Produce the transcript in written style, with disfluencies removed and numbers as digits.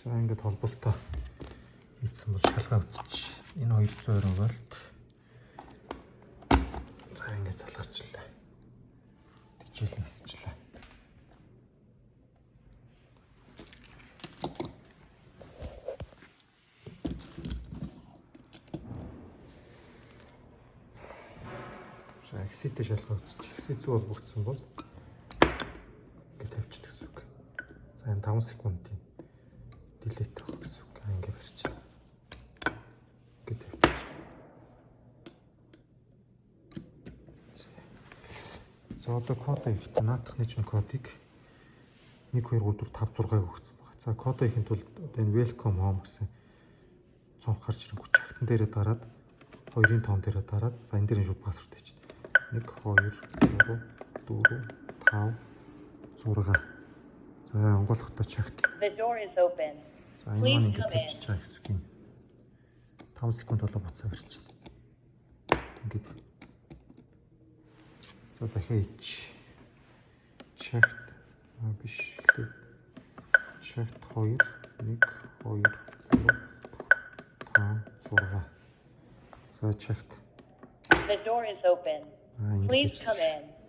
За ингээд холболтоо хийсэн бол шалгаа үзчих. Энэ 220 вольт. За ингээд залгаачлаа. Хичээлээ хийсчлээ. За XC-тэй шалгаа үзчих. XC зүү холбогдсон бол ингээд тавьчих гэсэн үг. За энэ 5 секундын дилет авах гэсэн үг. Ингээд барьчих. Ингээд тавьчих. За одоо код хийхдээ наадахны чинь кодыг 1 2 3 4 5 6-ыг өгсөн байна. За код хийхэд бол одоо энэ welcome home гэсэн цонх гарч ирэнгүүт чагтан дээрээ дараад 2-ын тоон дээрээ дараад за энэ дээр шууд пассворд хийчих. 1 2 3 4 5 6. За онгойлгохтой чагт. The door is open. За энэ ингээд тавьчих чаа гэсэн юм. 5 секунд болоо буцаа барьчихна. Ингээд. За дахиад ич. Чагт биш эхлээд чагт 2 1 2 3 5 6. За чагт. The door is open. Please come in.